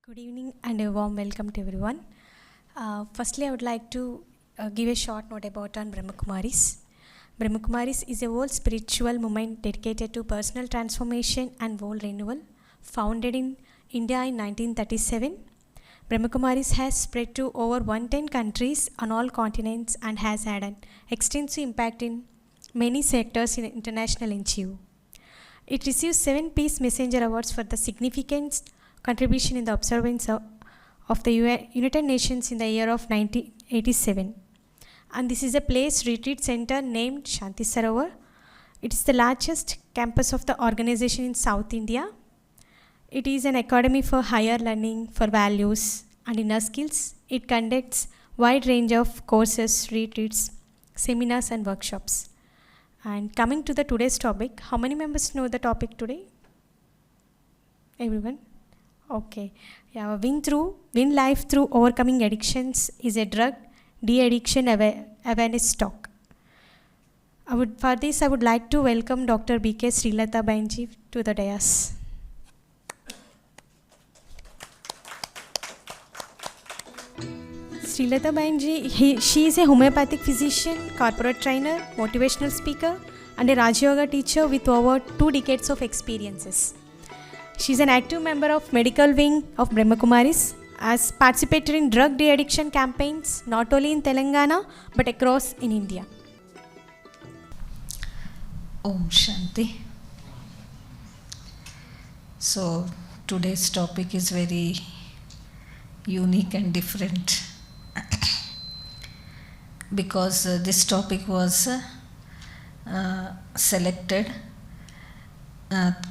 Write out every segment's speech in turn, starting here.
Good evening and a warm welcome to everyone. Firstly, I would like to give a short note about on Brahmakumaris. Brahmakumaris is a world spiritual movement dedicated to personal transformation and world renewal. Founded in India in 1937, Brahmakumaris has spread to over 110 countries on all continents and has had an extensive impact in many sectors in international NGO. It received 7 Peace Messenger Awards for the significant contribution in the observance of the United Nations in the year of 1987. And this is a place retreat center named Shanti Sarovar. It is the largest campus of the organization in South India. It is an academy for higher learning, for values and inner skills. It conducts wide range of courses, retreats, seminars and workshops. And coming to the today's topic, how many members know the topic today? Everyone? Okay. Yeah, Win Life Through Overcoming Addictions is a drug de-addiction awareness talk. For this, I would like to welcome Dr. B.K. Srilata Bainji to the dais. Srilata Bainji, she is a homeopathic physician, corporate trainer, motivational speaker, and a Raj Yoga teacher with over 2 decades of experiences. She is an active member of medical wing of Brahmakumaris, has participated in drug de-addiction campaigns not only in Telangana but across in India. Om Shanti. So today's topic is very unique and different because this topic was selected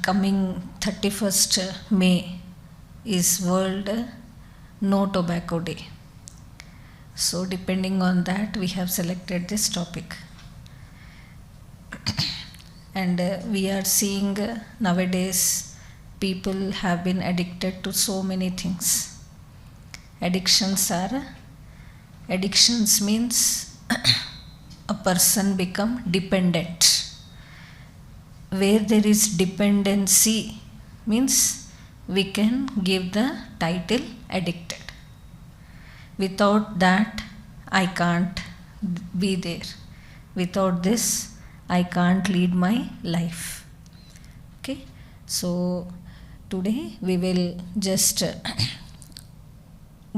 coming 31st May is World No Tobacco Day. So depending on that, we have selected this topic. And we are seeing nowadays people have been addicted to so many things. Addictions means a person become dependent. Where there is dependency means we can give the title addicted. Without that, I can't be there. Without this, I can't lead my life. Okay, so today we will just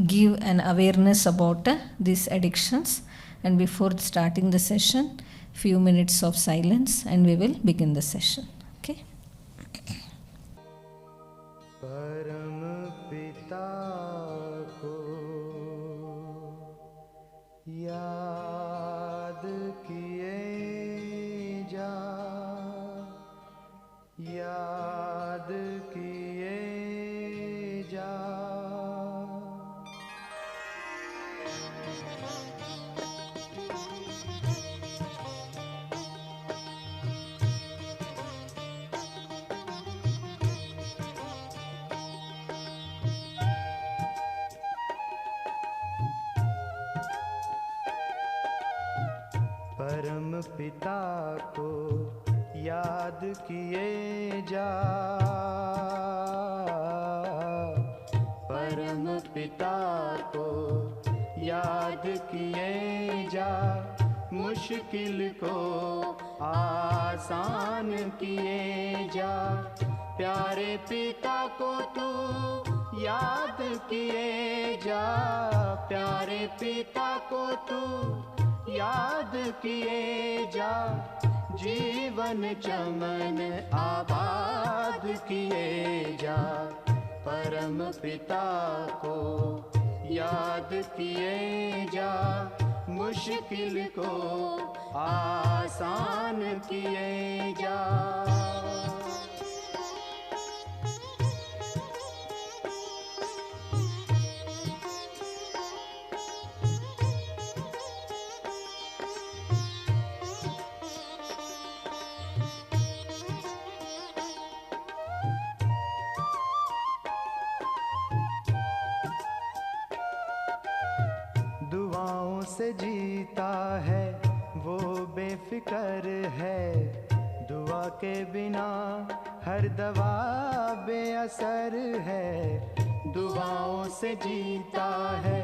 give an awareness about these addictions, and before starting the session, few minutes of silence and we will begin the session. Okay. परम पिता को याद किए जा, याद किए जा। परम पिता को याद किए जा, परम पिता को याद किए जा, मुश्किल को आसान किए जा। प्यारे पिता को तू याद किए जा, प्यारे पिता को तू याद किए जा। जीवन चमन आबाद किए जा, परम पिता को याद किए जा, मुश्किल को आसान किए जा। दुआओं से जीता है वो बेफिक्र है, दुआ के बिना हर दवा बेअसर है। दुआओं से जीता है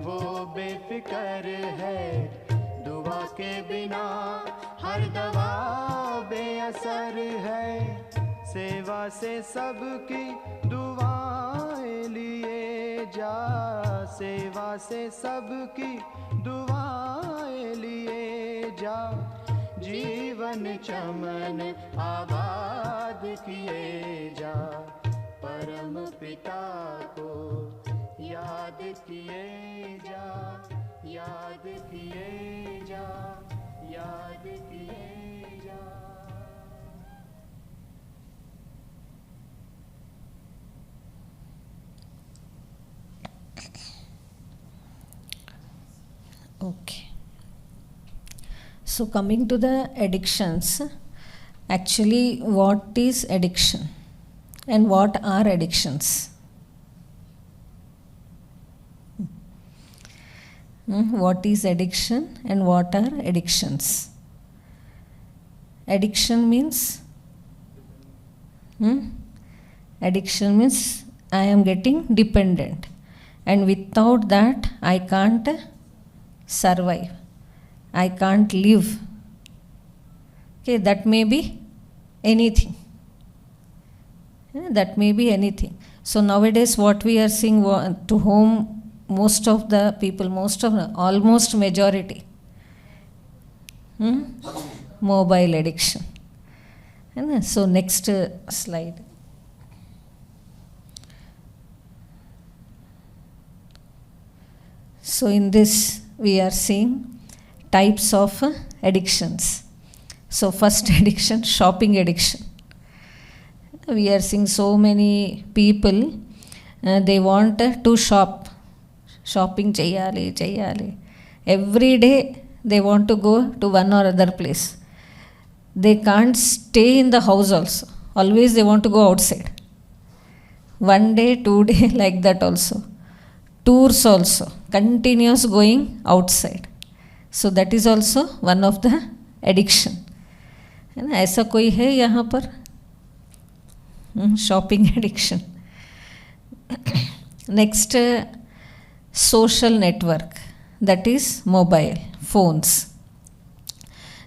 वो बेफिक्र है। दुआ के बिना हर दवा बेअसर है। सेवा से सबकी दुआएं लिए जा, सेवा से सबकी दुआएं लिए जा। जीवन चमन आबाद किए जा, परम पिता को याद किए जा, याद किए जा, याद किए जा। Okay. So coming to the addictions, actually what is addiction and what are addictions? What is addiction and what are addictions? Addiction means addiction means I am getting dependent, and without that I can't survive, I can't live. Okay, that may be anything. That may be anything. So nowadays what we are seeing, to whom most of the people, almost majority, mobile addiction. So next slide. So in this we are seeing types of addictions. So first addiction, shopping addiction. We are seeing so many people, they want to shop. Shopping chayali. Every day they want to go to one or other place. They can't stay in the house also. Always they want to go outside. 1 day, 2 day, like that also. Tours also. Continuous going outside. So that is also one of the addiction. है ना, ऐसा कोई है यहाँ पर? Shopping addiction. Next, social network, that is mobile phones.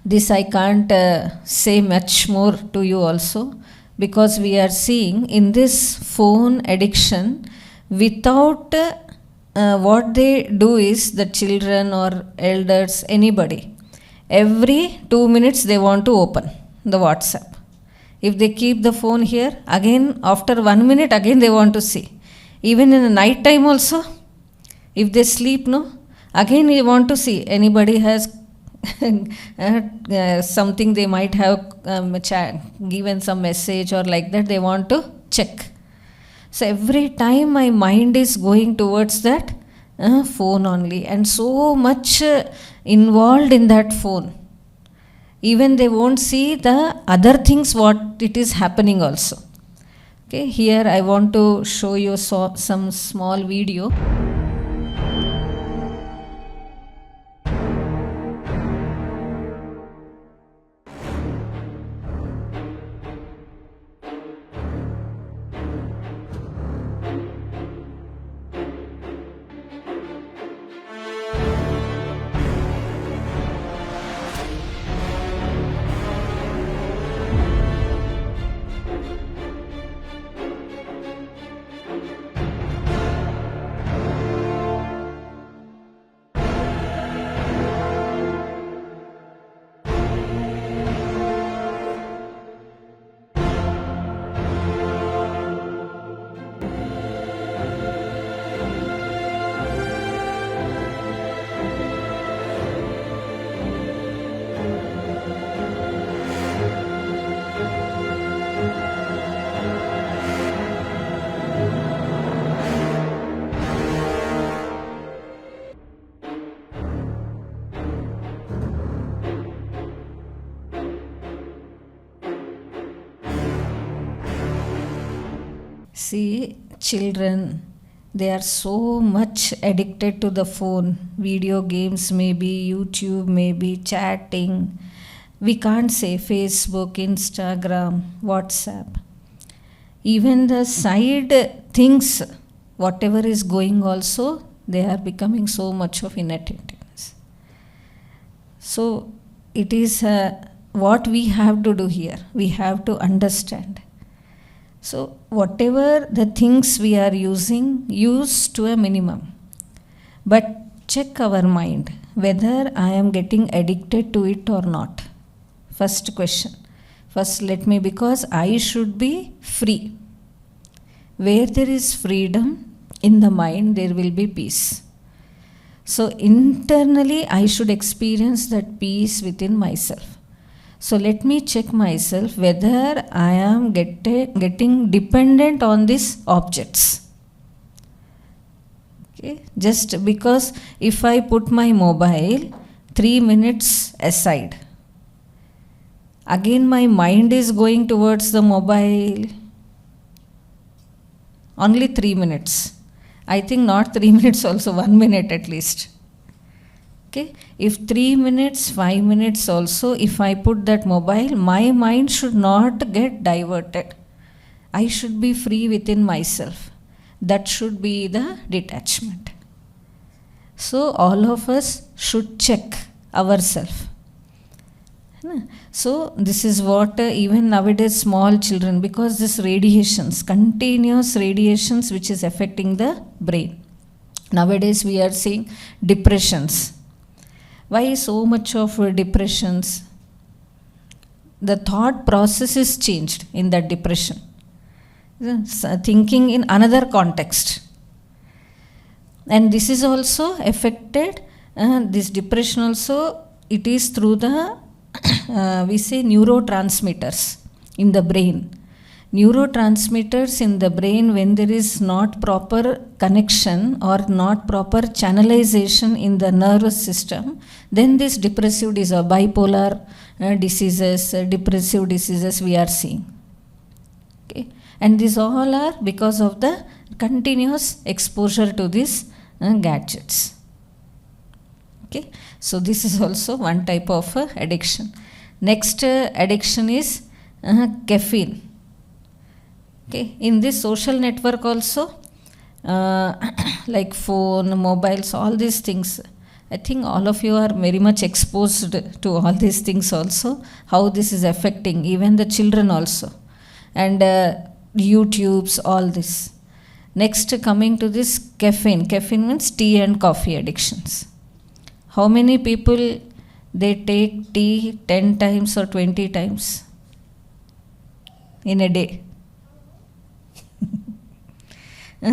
This I can't say much more to you also, because we are seeing in this phone addiction, without what they do is, the children or elders, anybody, every 2 minutes they want to open the WhatsApp. If they keep the phone here, again after 1 minute again they want to see. Even in the night time also, if they sleep, no, again they want to see. Anybody has something, they might have given some message or like that, they want to check. So every time my mind is going towards that phone only, and so much involved in that phone. Even they won't see the other things what it is happening also. Okay, here I want to show you some small video. See, children, they are so much addicted to the phone. Video games, maybe YouTube, maybe chatting. We can't say Facebook, Instagram, WhatsApp. Even the side things whatever is going also, they are becoming so much of inattentiveness. So it is what we have to do here. We have to understand. So whatever the things we are using, use to a minimum. But check our mind whether I am getting addicted to it or not. First question. First because I should be free. Where there is freedom in the mind, there will be peace. So internally, I should experience that peace within myself. So let me check myself whether I am getting dependent on these objects. Okay? Just because if I put my mobile 3 minutes aside, again my mind is going towards the mobile. Only 3 minutes. I think not 3 minutes also, 1 minute at least. Okay? If 3 minutes, 5 minutes also, if I put that mobile, my mind should not get diverted. I should be free within myself. That should be the detachment. So all of us should check ourselves. So this is what even nowadays small children, because this radiations, continuous radiations which is affecting the brain. Nowadays we are seeing depressions. Why so much of depressions? The thought process is changed in that depression. Thinking in another context. And this is also affected, this depression also, it is through the we say neurotransmitters in the brain. Neurotransmitters in the brain, when there is not proper connection or not proper channelization in the nervous system, then this depressive disorder, bipolar diseases, depressive diseases we are seeing. Okay? And these all are because of the continuous exposure to these gadgets. Okay? So this is also one type of addiction. Next addiction is caffeine. Okay? In this social network also, like phone, mobiles, all these things, I think all of you are very much exposed to all these things also, how this is affecting even the children also. And YouTubes, all this. Next, coming to this caffeine. Caffeine means tea and coffee addictions. How many people they take tea 10 times or 20 times in a day?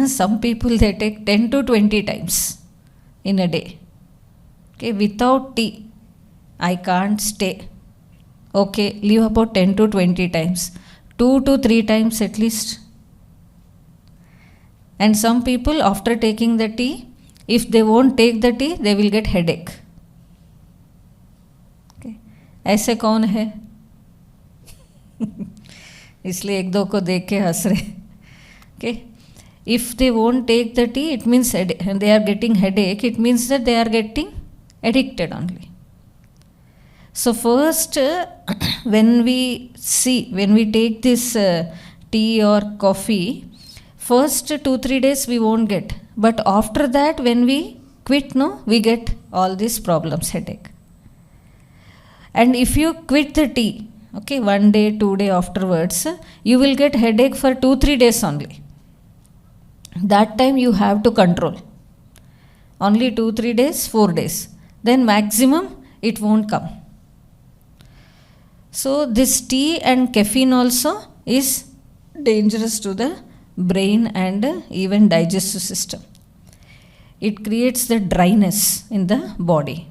Some people they take 10 to 20 times in a day. Okay, without tea, I can't stay. Okay, leave about 10 to 20 times. 2 to 3 times at least. And some people after taking the tea, if they won't take the tea, they will get headache. Okay. ऐसे कौन है? इसलिए एक दो को देख के हंस रहे. Okay. If they won't take the tea, it means they are getting headache. It means that they are getting addicted only. So first, when we take this tea or coffee, first 2-3 days we won't get. But after that, when we quit, we get all these problems, headache. And if you quit the tea, okay, 1 day, 2 day afterwards, you will get headache for 2-3 days only. That time you have to control. Only 2-3 days, 4 days. Then maximum it won't come. So this tea and caffeine also is dangerous to the brain and even digestive system. It creates the dryness in the body.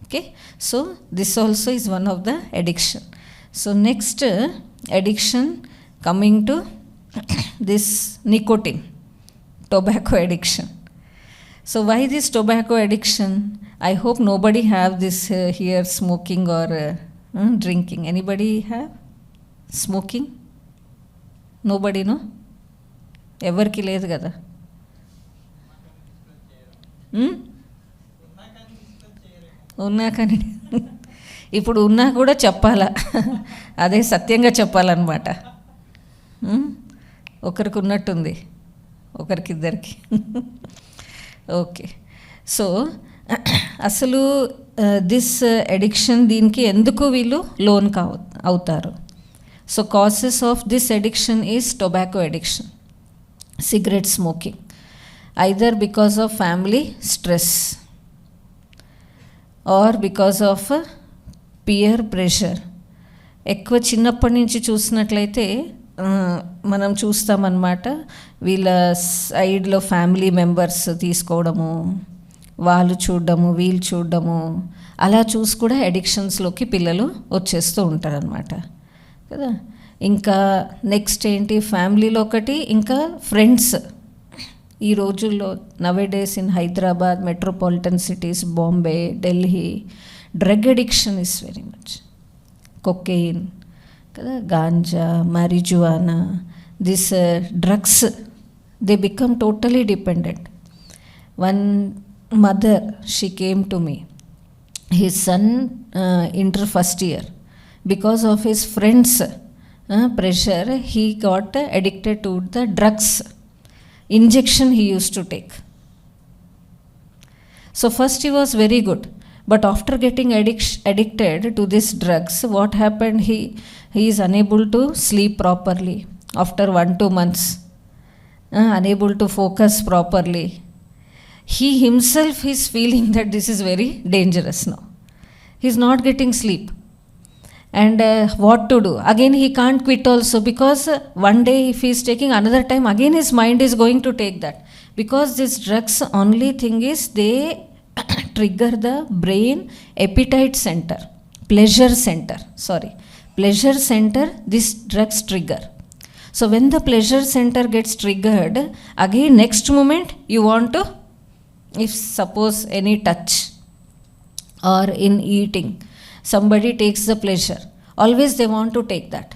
Okay, so this also is one of the addiction. So next addiction, coming to this nicotine, tobacco addiction. So why this tobacco addiction? I hope nobody have this here, smoking or drinking. Anybody have smoking? Nobody, no? ఎవరికి లేదు కదా. ఉన్నా కానీ ఇప్పుడు ఉన్నా కూడా చెప్పాలా, అదే సత్యంగా చెప్పాలన్నమాట. ఒకరికి ఉన్నట్టుంది. ఒకరికిద్దరికి. ఓకే, సో అసలు దిస్ ఎడిక్షన్ దీనికి ఎందుకు వీళ్ళు లోన్ అవుతారు? So causes of this addiction is tobacco addiction, cigarette smoking, either because of family stress or because of peer pressure. ఎక్కువ చిన్నప్పటి నుంచి చూసినట్లయితే మనం చూస్తామన్నమాట, వీళ్ళ సైడ్లో ఫ్యామిలీ మెంబర్స్ తీసుకోవడము, వాళ్ళు చూడడము, వీళ్ళు చూడడము, అలా చూసి కూడా అడిక్షన్స్లోకి పిల్లలు వచ్చేస్తూ ఉంటారనమాట కదా. ఇంకా నెక్స్ట్ ఏంటి, ఫ్యామిలీలో ఒకటి, ఇంకా ఫ్రెండ్స్. ఈ రోజుల్లో nowadays in Hyderabad, metropolitan cities, Bombay, Delhi, drug addiction is very much. Cocaine కదా, ganja, marijuana, this drugs, they become totally dependent. One mother, she came to me, his son inter first year, because of his friends pressure, he got addicted to the drugs injection he used to take. So first he was very good, but after getting addicted to these drugs, what happened, he is unable to sleep properly after 1-2 months, unable to focus properly. He himself is feeling that this is very dangerous now. He is not getting sleep. And what to do? Again he can't quit also, because one day if he is taking, another time again his mind is going to take that, because these drugs, only thing is they trigger the brain appetite center, pleasure center, these drugs trigger. So when the pleasure center gets triggered, again next moment you want to, if suppose any touch or in eating, somebody takes the pleasure, always they want to take that.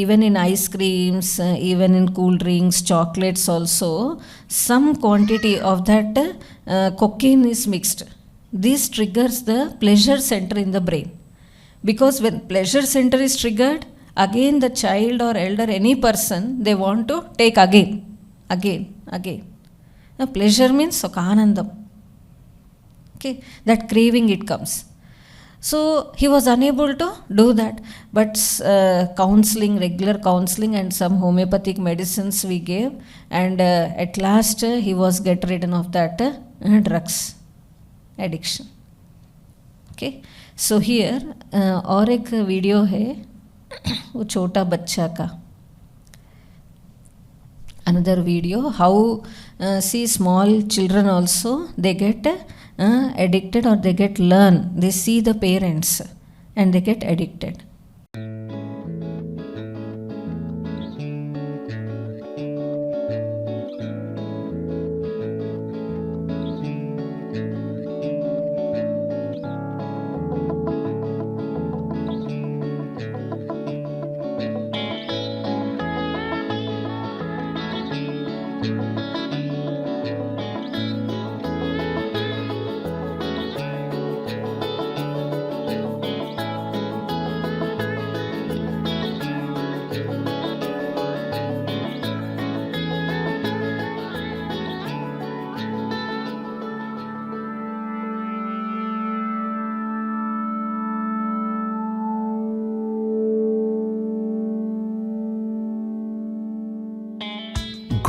Even in ice creams, even in cool drinks, chocolates also, some quantity of that cocaine is mixed. This triggers the pleasure center in the brain, because when pleasure center is triggered, again the child or elder, any person, they want to take again. Pleasure means oka aanandam, okay, that craving it comes. So he was unable to do that, but counseling, regular counseling and some homeopathic medicines we gave, and at last he was get rid of that drugs addiction. Okay, so here और एक video है वो छोटा बच्चा का, another video, how see small children also, they get addicted, or they get learn, they see the parents and they get addicted.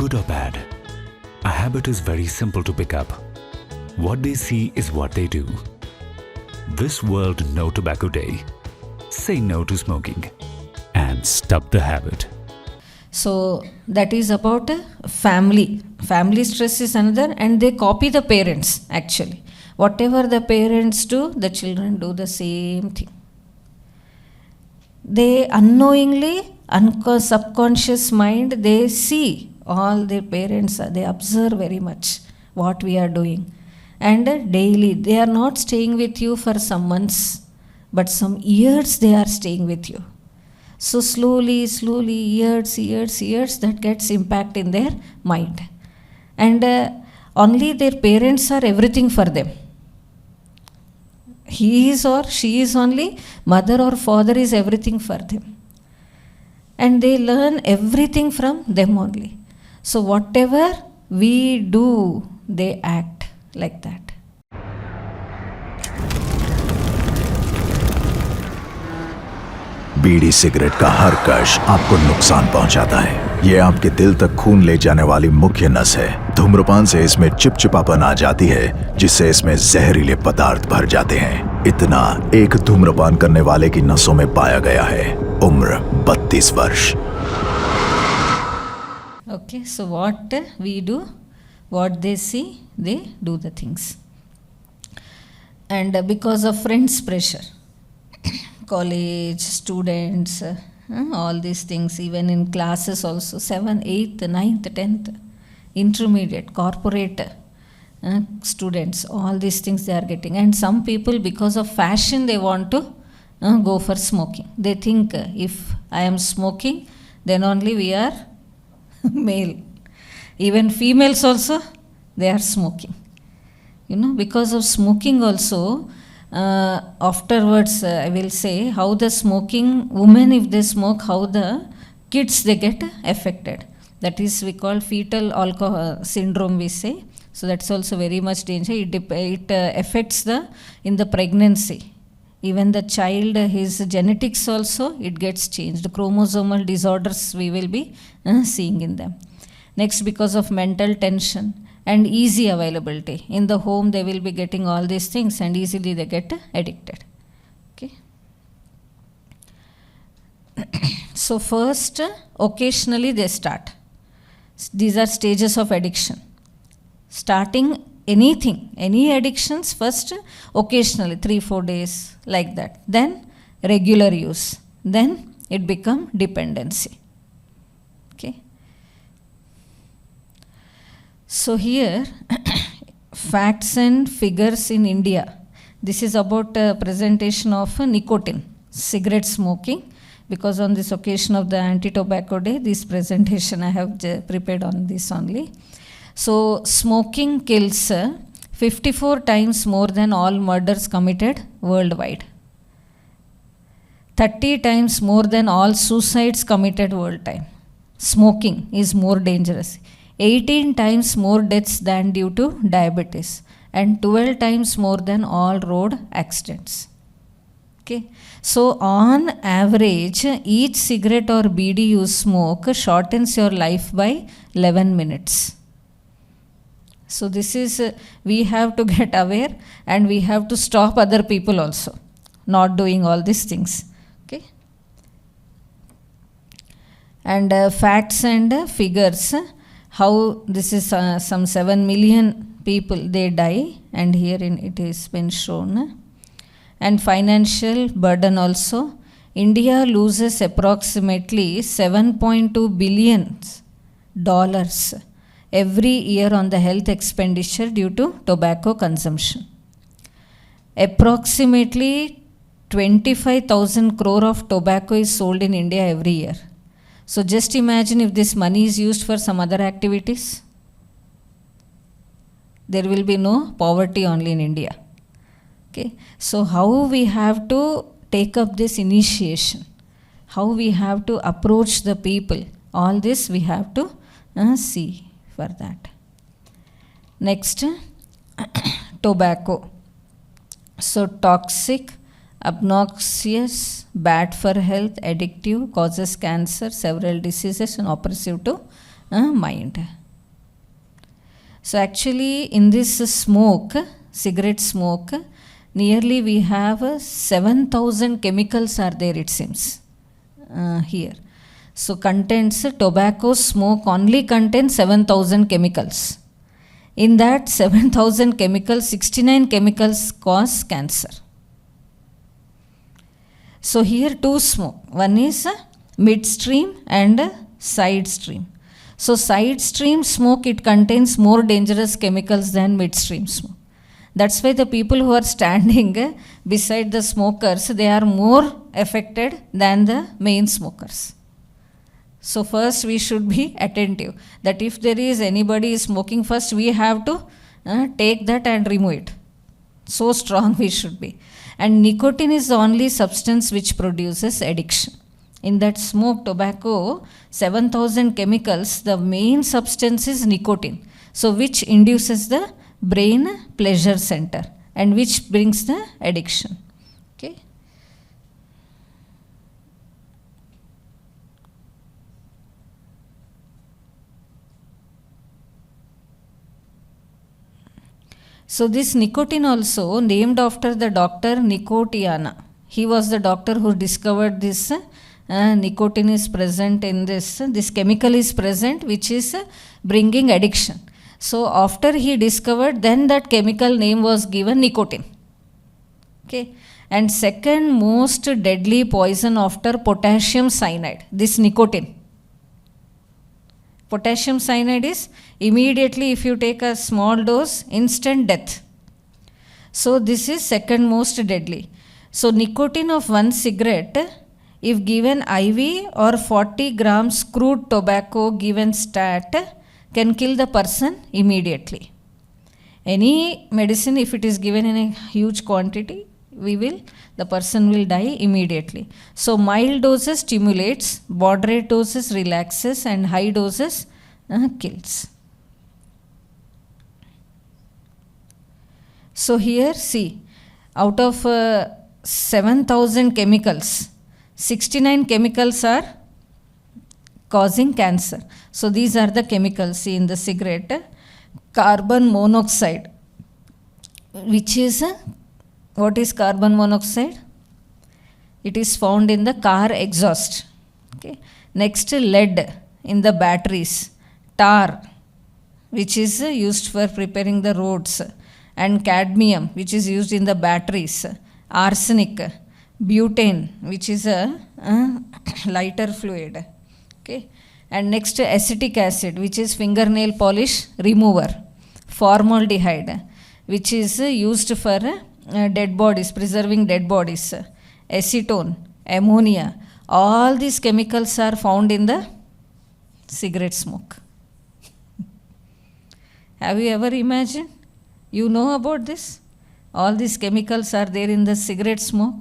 Good or bad, a habit is very simple to pick up. What they see is what they do. This World No Tobacco Day. Say no to smoking and stop the habit. So that is about family. Family stress is another, and they copy the parents actually. Whatever the parents do, the children do the same thing. They unknowingly, subconscious mind, they see all their parents, they observe very much what we are doing, and daily they are not staying with you for some months, but some years they are staying with you. So slowly years that gets impact in their mind, and only their parents are everything for them. He is or she is only, mother or father is everything for them, and they learn everything from them only. So whatever we do, they act like that. Bidi cigarette का हर कश आपको नुकसान पहुंचाता है। ये आपके दिल तक खून ले जाने वाली मुख्य नस है। धूम्रपान से इसमें चिपचिपापन आ जाती है, जिससे इसमें जहरीले पदार्थ भर जाते हैं। इतना एक धूम्रपान करने वाले की नसों में पाया गया है। उम्र 32 वर्ष। Okay, so what we do, what they see, they do the things. And because of friends' pressure, college, students, all these things, even in classes also, 7th, 8th, 9th, 10th, intermediate, corporate students, all these things they are getting. And some people, because of fashion, they want to go for smoking. They think if I am smoking, then only we are male. Even females also, they are smoking. You know, because of smoking also, afterwards I will say how the smoking women, if they smoke, how the kids they get affected. That is we call fetal alcohol syndrome, we say. So that's also very much danger. It affects in the pregnancy. Even the child, his genetics also, it gets changed. Chromosomal disorders we will be seeing in them. Next, because of mental tension and easy availability. In the home, they will be getting all these things and easily they get addicted. Okay. So first, occasionally they start. These are stages of addiction. Starting anything, any addictions, first occasionally, 3-4 days, like that. Then regular use. Then it become dependency. Okay. So here, facts and figures in India. This is about presentation of nicotine, cigarette smoking. Because on this occasion of the Anti-Tobacco Day, this presentation I have prepared on this only. So smoking kills 54 times more than all murders committed worldwide. 30 times more than all suicides committed worldwide. Smoking is more dangerous. 18 times more deaths than due to diabetes, and 12 times more than all road accidents. Okay. So on average, each cigarette or BD you smoke shortens your life by 11 minutes. So this is, we have to get aware and we have to stop other people also not doing all these things. Okay. And facts and figures. How this is some 7 million people they die, and here it is been shown. And financial burden also. India loses approximately $7.2 billion every year on the health expenditure due to tobacco consumption. Approximately 25,000 crore of tobacco is sold in India every year. So just imagine if this money is used for some other activities. There will be no poverty only in India. Okay. So how we have to take up this initiation, how we have to approach the people, all this we have to see for that. Next, tobacco. So toxic, obnoxious, bad for health, addictive, causes cancer, several diseases, and oppressive to mind. So actually in this smoke, cigarette smoke, nearly we have 7,000 chemicals are there, it seems, here. So contains, tobacco smoke only contains 7,000 chemicals. In that 7,000 chemicals, 69 chemicals cause cancer. So here two smoke. One is midstream and side stream. So side stream smoke, it contains more dangerous chemicals than midstream smoke. That's why the people who are standing beside the smokers, they are more affected than the main smokers. So first we should be attentive that if there is anybody smoking, first we have to take that and remove it. So strong we should be. And nicotine is the only substance which produces addiction. In that smoke, tobacco, 7,000 chemicals, the main substance is nicotine. So which induces the brain pleasure center and which brings the addiction. Okay. So this nicotine also named after the doctor Nicotiana. He was the doctor who discovered this nicotine is present in this chemical is present which is bringing addiction. So after he discovered, then that chemical name was given nicotine. Okay. And second most deadly poison after potassium cyanide, this nicotine. Potassium cyanide is immediately if you take a small dose, instant death. So this is second most deadly. So nicotine of one cigarette, if given IV or 40 grams crude tobacco given stat, can kill the person immediately. Any medicine, if it is given in a huge quantity, the person will die immediately. So mild doses stimulates, moderate doses relaxes, and high doses kills. So here see, out of 7,000 chemicals, 69 chemicals are causing cancer. So these are the chemicals. See in the cigarette, carbon monoxide, which is what is carbon monoxide? It is found in the car exhaust. Okay. Next, lead in the batteries, tar, which is used for preparing the roads, and cadmium, which is used in the batteries, arsenic, butane, which is a lighter fluid. Okay. And next, acetic acid, which is fingernail polish remover, formaldehyde, which is used for dead bodies, preserving dead bodies, acetone, ammonia, all these chemicals are found in the cigarette smoke. Have you ever imagined? You know about this? All these chemicals are there in the cigarette smoke.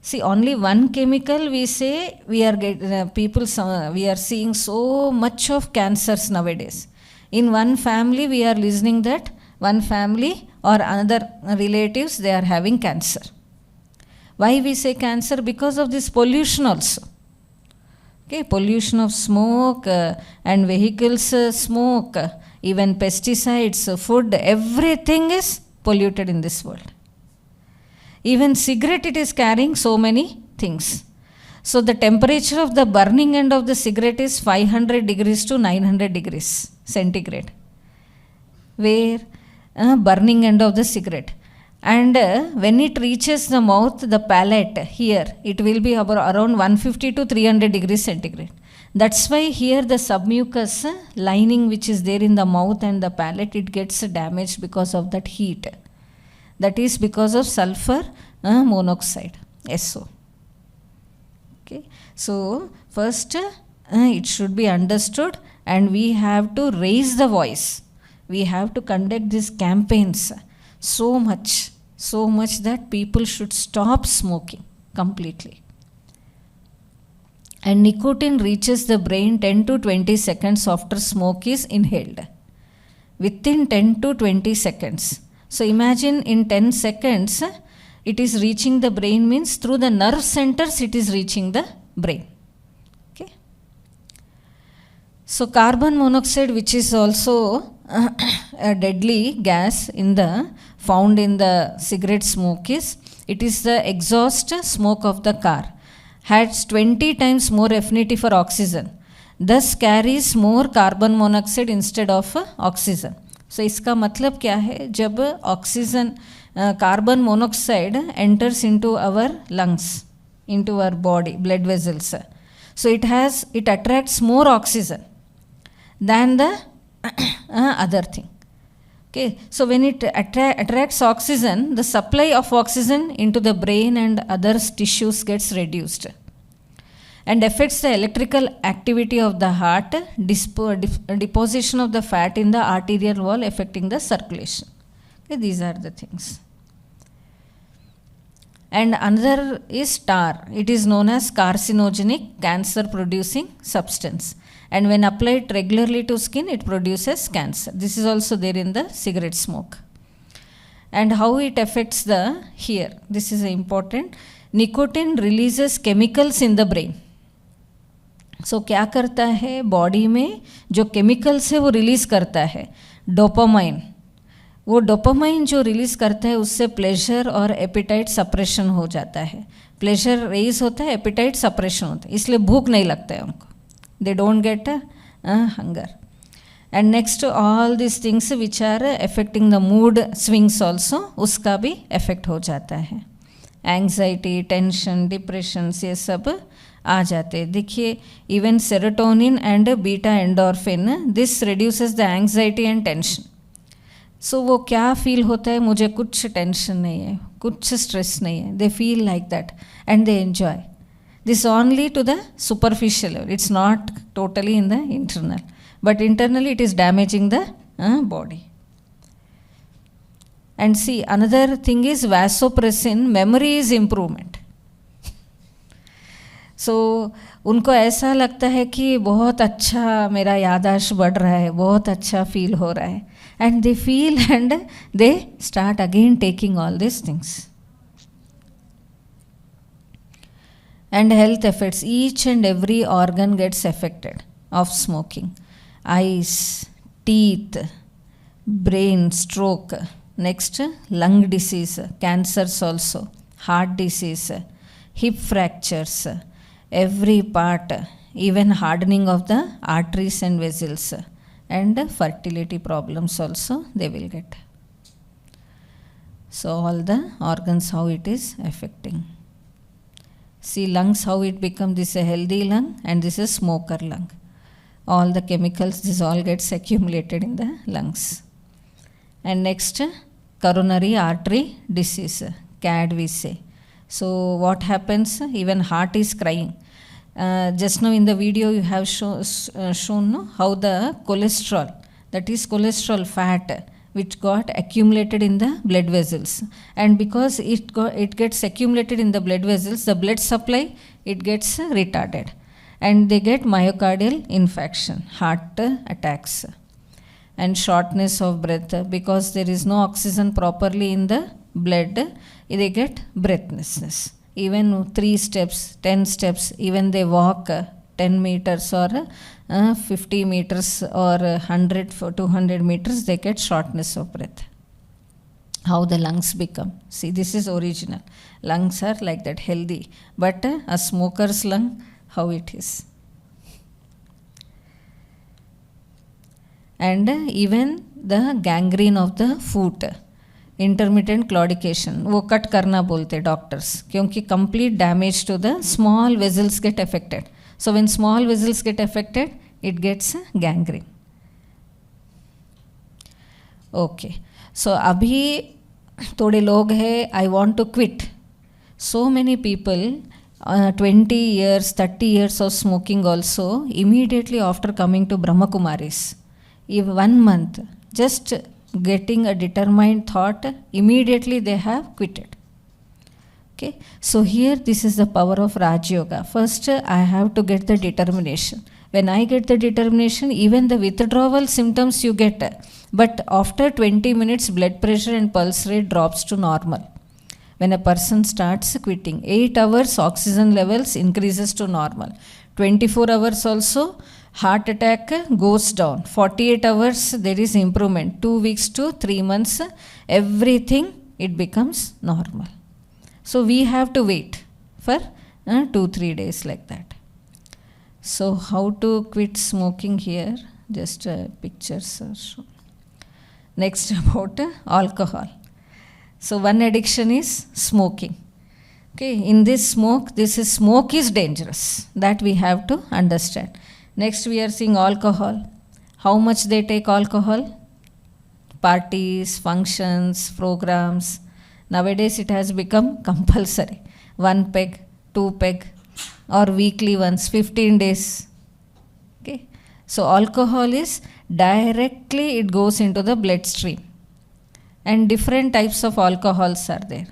See, only one chemical we say we are we are seeing so much of cancers nowadays. In one family, we are listening that one family or another relatives, they are having cancer. Why we say cancer? Because of this pollution also. Okay, pollution of smoke and vehicles smoke, even pesticides, food, everything is polluted in this world. Even cigarette, it is carrying so many things. So the temperature of the burning end of the cigarette is 500 degrees to 900 degrees centigrade. Where? Burning end of the cigarette. And when it reaches the mouth, the palate here, it will be around 150 to 300 degrees centigrade. That's why here the submucous lining which is there in the mouth and the palate, it gets damaged because of that heat. That is because of sulfur monoxide, SO. Okay. So first it should be understood, and we have to raise the voice. We have to conduct these campaigns so much that people should stop smoking completely. And nicotine reaches the brain 10 to 20 seconds after smoke is inhaled. Within 10 to 20 seconds. So imagine in 10 seconds, it is reaching the brain, means through the nerve centers it is reaching the brain. Okay. So carbon monoxide, which is also a deadly gas found in the cigarette smoke, it is the exhaust smoke of the car, has 20 times more affinity for oxygen, thus carries more carbon monoxide instead of oxygen. So इसका मतलब क्या है? जब oxygen carbon monoxide enters into our lungs, into our body, blood vessels, so it attracts more oxygen than the other thing. Okay, so when it attracts oxygen, the supply of oxygen into the brain and other tissues gets reduced and affects the electrical activity of the heart, deposition of the fat in the arterial wall affecting the circulation. Okay, these are the things. And another is tar. It is known as carcinogenic, cancer producing substance. and when applied regularly to skin, it produces cancer. This is also there in the cigarette smoke. And how it affects the, here, this is important, nicotine releases chemicals in the brain. So क्या करता है body में जो chemicals है वो release करता है dopamine. वो डोपामाइन जो रिलीज़ करता है उससे प्लेजर और एपिटाइट सप्रेशन हो जाता है. प्लेजर रेज होता है, एपिटाइट सप्रेशन होता है, इसलिए भूख नहीं लगता है उनको. They don't get hunger. And next all this things which are affecting the mood swings also, उसका भी इफेक्ट हो जाता है. एंग्जाइटी, टेंशन, डिप्रेशन ये सब आ जाते हैं. देखिए even serotonin and beta endorphin, this reduces the anxiety and tension. So वो क्या फील होता है, मुझे कुछ टेंशन नहीं है, कुछ स्ट्रेस नहीं है. They feel like that and they enjoy. This only to the superficial level, it's not totally in the internal, but internally it is damaging the body. And see another thing is vasopressin, memory is improvement. So उनको ऐसा लगता है कि बहुत अच्छा मेरा याददाश्त बढ़ रहा है, बहुत अच्छा फील हो रहा है, and they feel and they start again taking all this things. And health effects, each and every organ gets affected of smoking. Eyes, teeth, brain, stroke, next lung disease, cancers also, heart disease, hip fractures, every part, even hardening of the arteries and vessels, and fertility problems also they will get. So all the organs how it is affecting. See lungs how it become, this a healthy lung and this is smoker lung. All the chemicals, this all gets accumulated in the lungs. And next coronary artery disease, CAD we say. So what happens, even heart is crying. Just now in the video you have shown no, how the cholesterol, that is cholesterol fat, which got accumulated in the blood vessels, and because it gets accumulated in the blood vessels, the blood supply it gets retarded and they get myocardial infarction, heart attacks, and shortness of breath because there is no oxygen properly in the blood, they get breathlessness. Even 3 steps, 10 steps, even they walk 10 meters or 50 meters or 100 for 200 meters, they get shortness of breath. How the lungs become. See, this is original. Lungs are like that, healthy. But a smoker's lung, how it is. And even the gangrene of the foot, intermittent claudication, वो cut करना बोलते doctors, क्योंकि complete damage to the small vessels get affected. So when small vessels get affected it gets gangrene. Okay, so अभी थोड़े लोग हैं I want to quit. So many people 20 years 30 years of smoking also, immediately after coming to Brahma Kumaris, if 1 month just getting a determined thought, immediately they have quitted. Okay, so here this is the power of Raj Yoga. First I have to get the determination. When I get the determination, even the withdrawal symptoms you get, but after 20 minutes blood pressure and pulse rate drops to normal. When a person starts quitting, 8 hours oxygen levels increases to normal. 24 hours also heart attack goes down. 48 hours there is improvement. 2 weeks to 3 months, everything it becomes normal. So we have to wait for 2-3 days like that. So how to quit smoking here? Just pictures are shown. Next about alcohol. So one addiction is smoking. Okay, in this smoke is dangerous. That we have to understand. Next we are seeing alcohol. How much they take alcohol? Parties, functions, programs. Nowadays it has become compulsory. 1 peg, 2 peg, or weekly once, 15 days. Okay. So alcohol is directly, it goes into the bloodstream. And different types of alcohols are there.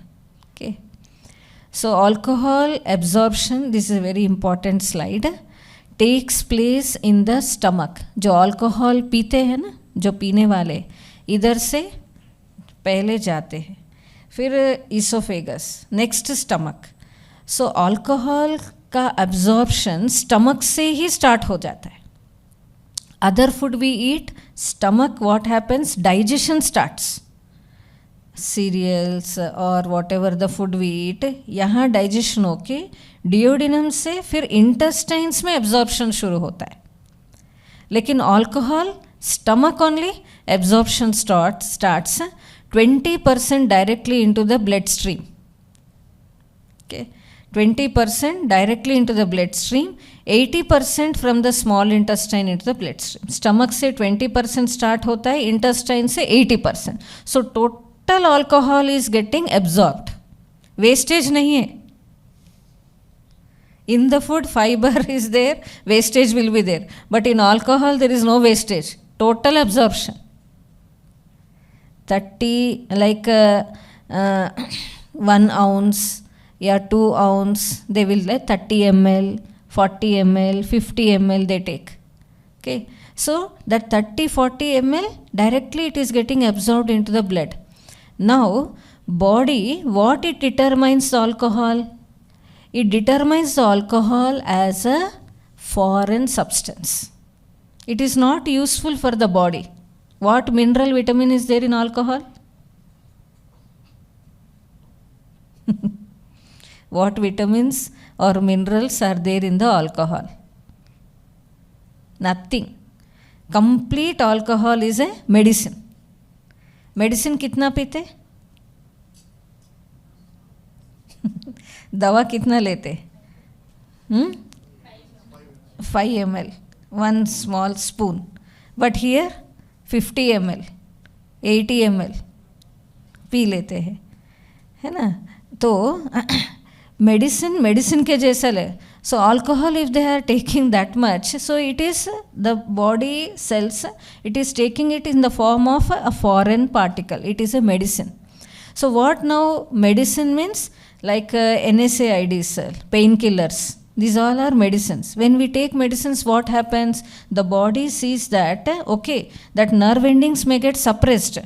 Okay. So alcohol absorption, this is a very important slide. Takes place in the stomach. जो alcohol पीते हैं ना, जो पीने वाले, इधर से पहले जाते हैं, फिर oesophagus, next stomach. So alcohol का एब्जॉर्प्शन स्टमक से ही स्टार्ट हो जाता है. Other food we eat, stomach what happens, digestion starts. Cereals और whatever the food we eat, यहाँ डाइजेशन होके डिओडिनम से फिर इंटेस्टाइन्स में एब्जॉर्प्शन शुरू होता है. लेकिन alcohol stomach only, absorption starts 20% directly into the blood stream. Okay, 20% directly into the blood stream, 80% from the small intestine into the blood stream. Stomach से 20% स्टार्ट होता है, इंटेस्टाइन से 80%. So total alcohol is getting absorbed. Wastage नहीं है. In the food, fiber is there, wastage will be there. But in alcohol, there is no wastage. Total absorption. 30, like 1 ounce, yeah, 2 ounce, they will like 30 ml, 40 ml, 50 ml they take. Okay. So that 30-40 ml, directly it is getting absorbed into the blood. Now, body, what it determines the alcohol? It determines the alcohol as a foreign substance. It is not useful for the body. What mineral, vitamin is there in alcohol? What vitamins or minerals are there in the alcohol? Nothing. Complete alcohol is a medicine. Medicine कितना पीते? दवा कितना लेते? 5 ml, 1 small spoon. But here 50 ml, 80 ml P लेते हैं, है ना. तो मेडिसिन के जैसा ले. So alcohol, if they are taking that much, so it is the body cells, it is taking it in the form of a foreign particle. It is a medicine. So what now medicine means? Like NSAIDs, painkillers, these all are medicines. When we take medicines, what happens? The body sees that, okay, that nerve endings may get suppressed.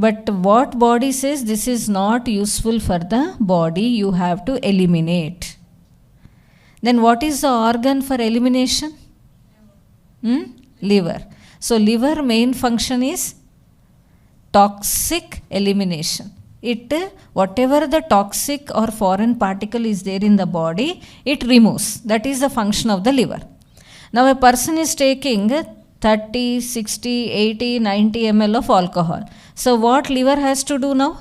But what body says, this is not useful for the body, you have to eliminate. Then what is the organ for elimination? Liver. So liver main function is toxic elimination. It, whatever the toxic or foreign particle is there in the body, it removes. That is the function of the liver. Now a person is taking 30, 60, 80, 90 ml of alcohol. So what liver has to do now?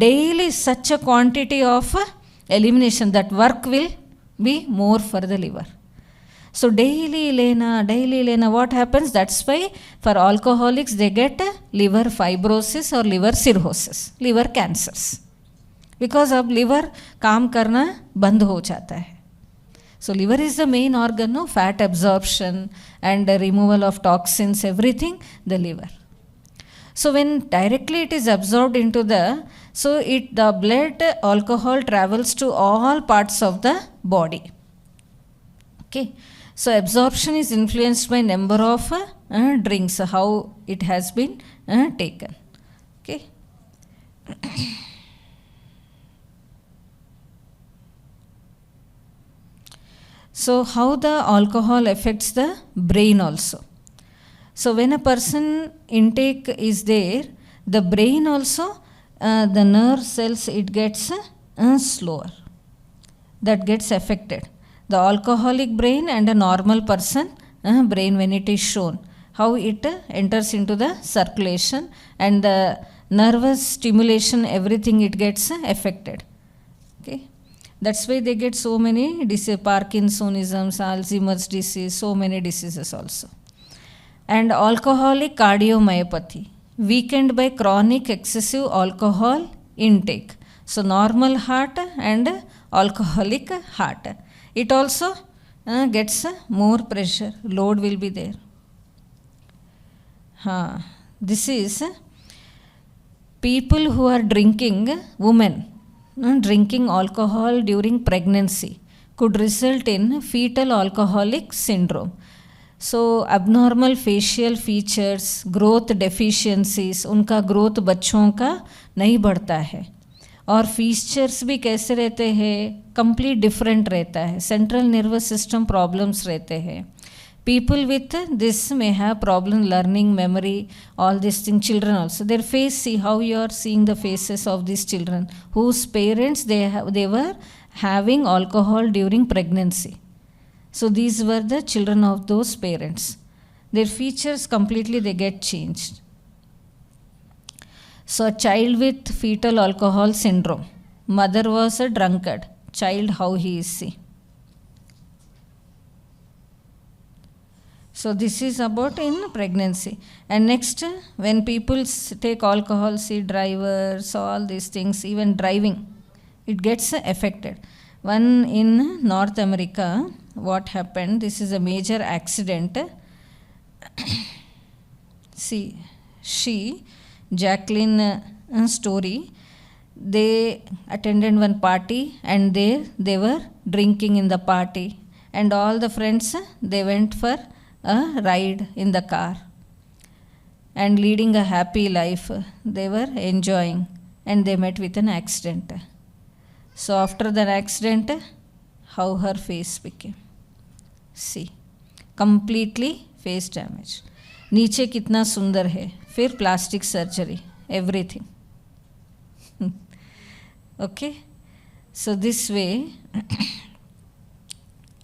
Daily such a quantity of elimination, that work will be more for the liver. So daily lena, what happens? That's why for alcoholics they get liver fibrosis or liver cirrhosis, liver cancers. Because अब liver काम करना बंद हो जाता है. So liver is the main organ, no? Fat absorption and removal of toxins, everything, the liver. So when directly it is absorbed into the blood alcohol travels to all parts of the body. Okay. So absorption is influenced by number of drinks, how it has been taken. Okay. So how the alcohol affects the brain also. So when a person intake is there, the brain also, the nerve cells, it gets slower. That gets affected. The alcoholic brain and a normal person brain, when it is shown, how it enters into the circulation and the nervous stimulation, everything it gets affected. Okay. That's why they get so many diseases, Parkinsonism, Alzheimer's disease, so many diseases also. And alcoholic cardiomyopathy, weakened by chronic excessive alcohol intake. So normal heart and alcoholic heart. It also gets more pressure, load will be there. This is people who are drinking, women drinking alcohol during pregnancy. could result in fetal alcoholic syndrome. So abnormal facial features, growth deficiencies, उनका growth बच्चों का नहीं बढ़ता है. और features भी कैसे रहते हैं, कंप्लीट डिफरेंट रहता है. सेंट्रल नर्वस सिस्टम प्रॉब्लम्स रहते हैं. People with this may have problem learning, memory, all these things. Children also, their face, see how you are seeing the faces of these children whose parents they were having alcohol during pregnancy. So these were the children of those parents. Their features completely they get changed. So a child with fetal alcohol syndrome, mother was a drunkard, child how he is see. So this is about in pregnancy. And next, when people take alcohol, see drivers, all these things, even driving, it gets affected. One in North America, what happened, this is a major accident. See, Jacqueline Story, they attended one party and they were drinking in the party, and all the friends, they went for a ride in the car and leading a happy life. They were enjoying and they met with an accident. So after the accident, how her face became. See, completely face damage. नीचे कितना सुंदर है, फिर plastic surgery, everything. Okay, so this way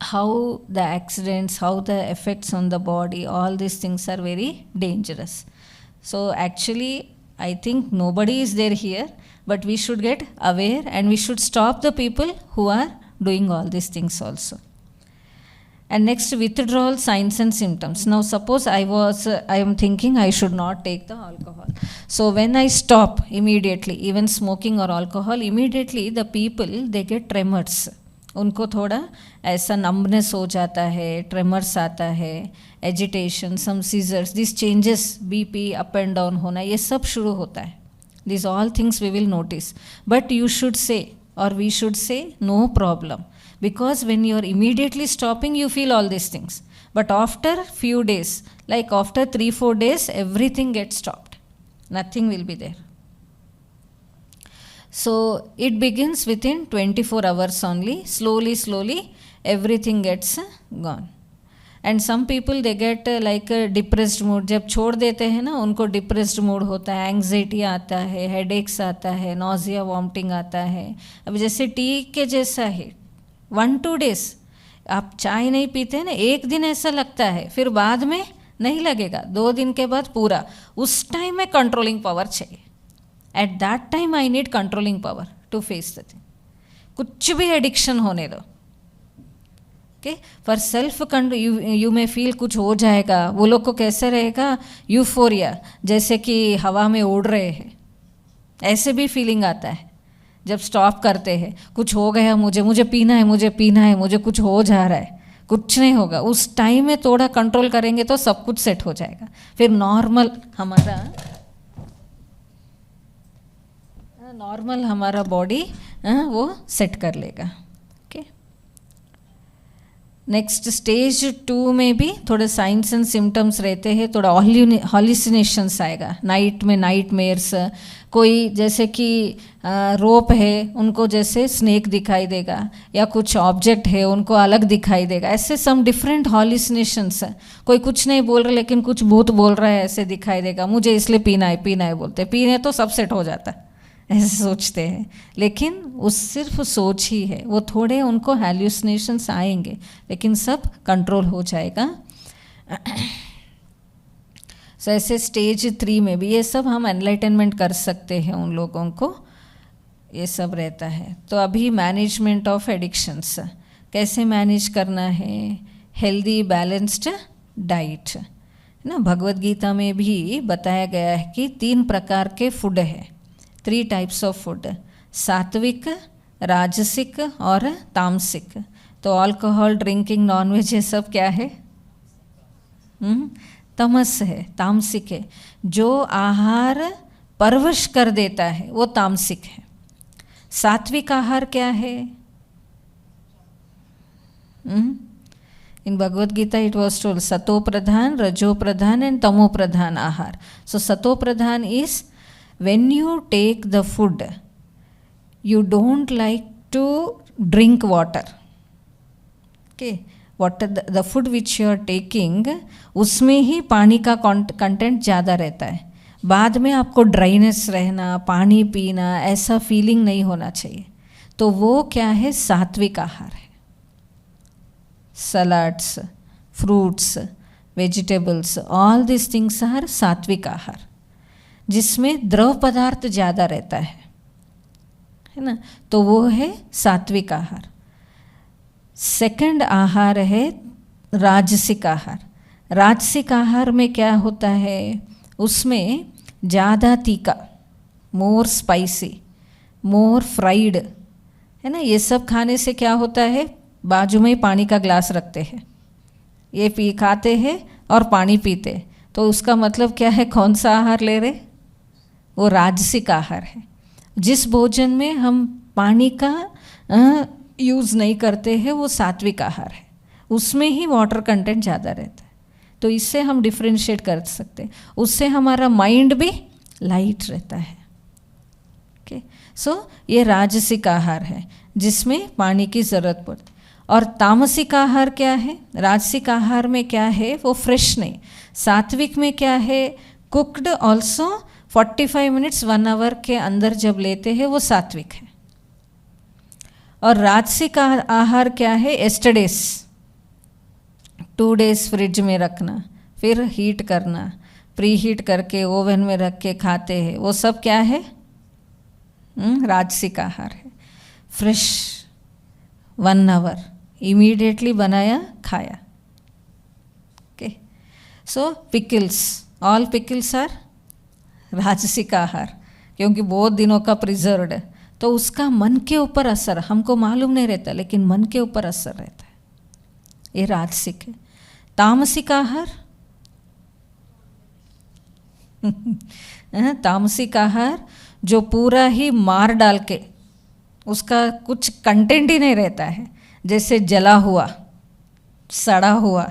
how the accidents, how the effects on the body, all these things are very dangerous. So actually I think nobody is there here, but we should get aware and we should stop the people who are doing all these things also. And next, withdrawal signs and symptoms. Now suppose I am thinking I should not take the alcohol. So when I stop immediately, even smoking or alcohol, immediately the people, they get tremors. उनको थोड़ा ऐसा numbness हो जाता है, tremors आता है, agitation, some seizures, this changes, BP up and down होना, ये सब शुरू होता है. This all things we will notice, but you should say और we should say no problem, because when you are immediately stopping you feel all these things, but after few days, like after 3-4 days, everything gets stopped, nothing will be there. So it begins within 24 hours only, slowly everything gets gone. And some people they get like a depressed mood, जब छोड़ देते हैं ना उनको depressed mood होता है, anxiety आता है, headaches आता है, nausea vomiting आता है. अब जैसे टी के जैसा है, 1-2 days आप चाय नहीं पीते ना, एक दिन ऐसा लगता है, फिर बाद में नहीं लगेगा, 2 दिन के बाद पूरा. उस टाइम में कंट्रोलिंग पावर चाहिए. At that time I need controlling power to face the thing. कुछ भी एडिक्शन होने दो, okay, for self you may feel कुछ हो जाएगा. वो लोग को कैसे रहेगा, यूफोरिया, जैसे कि हवा में उड़ रहे हैं, ऐसे भी फीलिंग आता है जब स्टॉप करते हैं. कुछ हो गया, मुझे पीना है, मुझे कुछ हो जा रहा है. कुछ नहीं होगा, उस टाइम में थोड़ा कंट्रोल करेंगे तो सब कुछ सेट हो जाएगा. फिर नॉर्मल हमारा बॉडी वो सेट कर लेगा. ओके, नेक्स्ट स्टेज 2 में भी थोड़े साइंस एंड सिम्टम्स रहते हैं, थोड़ा हॉल्यूसिनेशंस आएगा. नाइट में नाइट मेयर्स, कोई जैसे कि रोप है उनको जैसे स्नेक दिखाई देगा, या कुछ ऑब्जेक्ट है उनको अलग दिखाई देगा, ऐसे सम डिफरेंट हॉल्यूसिनेशंस. कोई कुछ नहीं बोल रहा लेकिन कुछ भूत बोल रहा है ऐसे दिखाई देगा. मुझे इसलिए पीना है बोलते, पीने तो सब सेट हो जाता है, ऐसे सोचते हैं, लेकिन वो सिर्फ सोच ही है. वो थोड़े उनको हैल्यूसिनेशंस आएंगे लेकिन सब कंट्रोल हो जाएगा. सो ऐसे स्टेज 3 में भी ये सब हम एनलाइटनमेंट कर सकते हैं उन लोगों को, ये सब रहता है. तो अभी मैनेजमेंट ऑफ एडिक्शंस कैसे मैनेज करना है, हेल्दी बैलेंस्ड डाइट ना. भगवद गीता में भी बताया गया है कि 3 प्रकार के फूड है, 3 टाइप्स ऑफ फूड, सात्विक, राजसिक और तामसिक. तो अल्कोहल, ड्रिंकिंग, नॉनवेज, ये सब क्या है, तमस है, तामसिक है. जो आहार परवश कर देता है वो तामसिक है. सात्विक आहार क्या है, In Bhagavad Gita it was told Sato Pradhan, Rajo Pradhan and Tamo Pradhan Ahar. So Sato Pradhan is when you take the food, you don't like to drink water. Okay, water the food which you are taking, उसमें ही पानी का content ज़्यादा रहता है. बाद में आपको dryness रहना, पानी पीना, ऐसा फीलिंग नहीं होना चाहिए. तो वो क्या है? सात्विक आहार है. Salads, fruits, vegetables, all this things are sattvic aahar, जिसमें द्रव पदार्थ ज़्यादा रहता है ना, तो वो है सात्विक आहार. सेकंड आहार है राजसिक आहार. राजसिक आहार में क्या होता है? उसमें ज़्यादा तीखा, मोर स्पाइसी, मोर फ्राइड, है ना. ये सब खाने से क्या होता है? बाजू में ही पानी का ग्लास रखते हैं, ये खाते हैं और पानी पीते. तो उसका मतलब क्या है? कौन सा आहार ले रहे? वो राजसिक आहार है. जिस भोजन में हम पानी का यूज़ नहीं करते हैं वो सात्विक आहार है. उसमें ही वाटर कंटेंट ज़्यादा रहता है. तो इससे हम डिफ्रेंशिएट कर सकते हैं. उससे हमारा माइंड भी लाइट रहता है. ओके, सो ये राजसिक आहार है जिसमें पानी की ज़रूरत पड़ती. और तामसिक आहार क्या है? राजसिक आहार में क्या है? वो फ्रेश नहीं. सात्विक में क्या है? कुक्ड ऑल्सो 45 मिनट्स 1 आवर के अंदर जब लेते हैं वो सात्विक है. और राजसिक आहार क्या है? एस्टरडेज 2 डेज फ्रिज में रखना, फिर हीट करना, प्री हीट करके ओवन में रख के खाते हैं, वो सब क्या है? राजसिक आहार है. फ्रेश 1 आवर इमीडिएटली बनाया खाया. Okay, so pickles, all pickles are rajasic aahar, क्योंकि बहुत दिनों का प्रिजर्व्ड है. तो उसका मन के ऊपर असर हमको मालूम नहीं रहता, लेकिन मन के ऊपर असर रहता है. ये राजसिक है. तामसिक आहार तामसिक आहार जो पूरा ही मार डाल के, उसका कुछ कंटेंट ही नहीं रहता है, जैसे जला हुआ, सड़ा हुआ,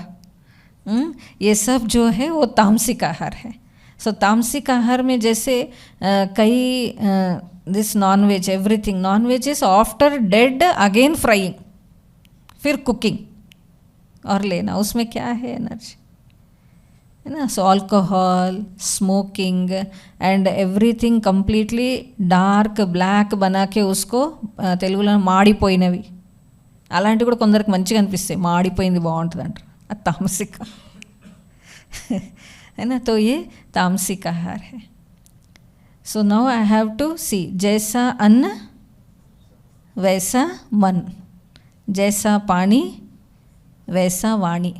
ये सब जो है वो तामसिक आहार है. सो तामसिक आहार में जैसे कई this non veg, everything non veg is after dead again frying, फिर कुकिंग और लेना. उसमें क्या है? एनर्जी है ना. So alcohol, smoking and everything completely dark black బనా के उसको తెలుగులో మాడిపోయినవి, అలాంటివి కూడా కొందరికి మంచిగా అనిపిస్తాయి. మాడిపోయింది బాగుంటుంది అంటారు, అది తామసిక है ना. तो ये तामसिक आहार है. So now I have to see, जैसा अन्न वैसा मन, जैसा पानी वैसा वाणी,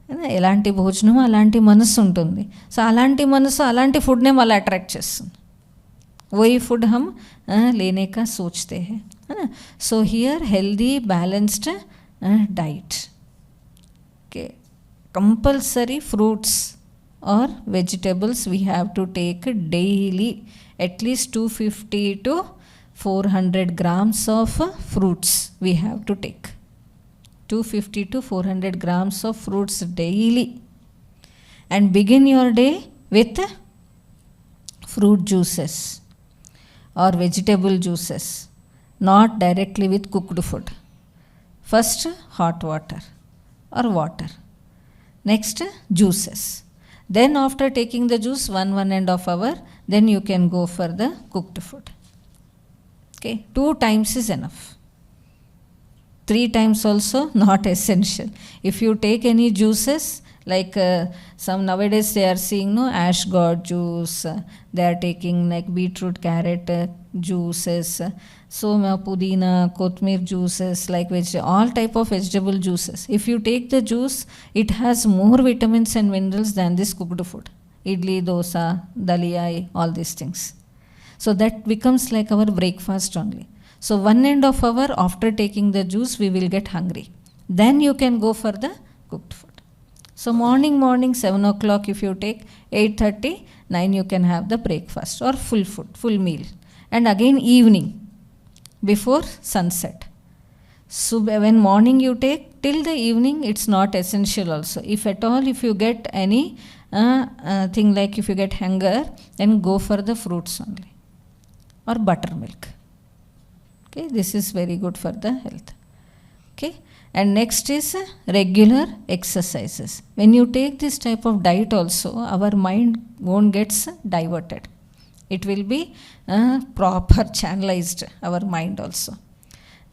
है ना. ఎలాంటి భోజనం అలాంటి మనసు ఉంటుంది. సో అలాంటి మనసు అలాంటి ఫుడ్నే మళ్ళీ అట్రాక్ట్ చేస్తుంది. वही फूड हम लेने का सोचते हैं, है ना. So here healthy balanced diet के कंपल्सरी फ्रूट्स और vegetables we have to take daily, at least 250 to 400 grams of fruits we have to take. 250 to 400 grams of fruits daily, and begin your day with fruit juices or vegetable juices, not directly with cooked food. First hot water or water, next juices, then after taking the juice 1.5 hour, then you can go for the cooked food. Okay, 2 times is enough. 3 times also not essential. If you take any juices like some nowadays they are seeing no ash god juice, they are taking like beetroot, carrot juices, so pudina, kothmir juices, like all type of vegetable juices. If you take the juice, it has more vitamins and minerals than this cooked food, idli, dosa, dalia, all these things. So that becomes like our breakfast only. So 1.5 hour after taking the juice we will get hungry, then you can go for the cooked food. So morning 7 o'clock if you take, 8:30, 9 you can have the breakfast or full food, full meal. And again evening before sunset. So when morning you take, till the evening it's not essential also. If at all, if you get any thing like if you get hunger, then go for the fruits only or buttermilk. Okay, this is very good for the health. Okay, and next is regular exercises. When you take this type of diet also, our mind won't get diverted. It will be proper channelized, our mind also.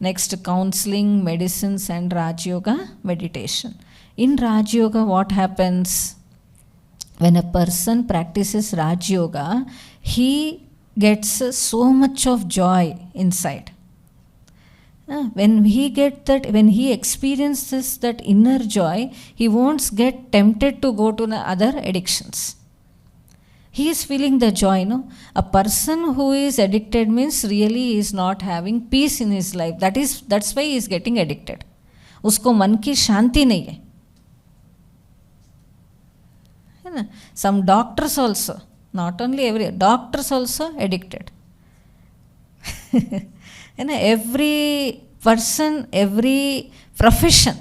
Next, counseling, medicines and Raj Yoga meditation. In Raj Yoga, what happens? When a person practices Raj Yoga, he gets so much of joy inside. When he get that, when he experiences that inner joy, he won't get tempted to go to the other addictions. He is feeling the joy, no? A person who is addicted means really is not having peace in his life. That's why he is getting addicted. उसको मन की शांति नहीं है ना? Some doctors also, not only every doctors also addicted. Every person, every profession,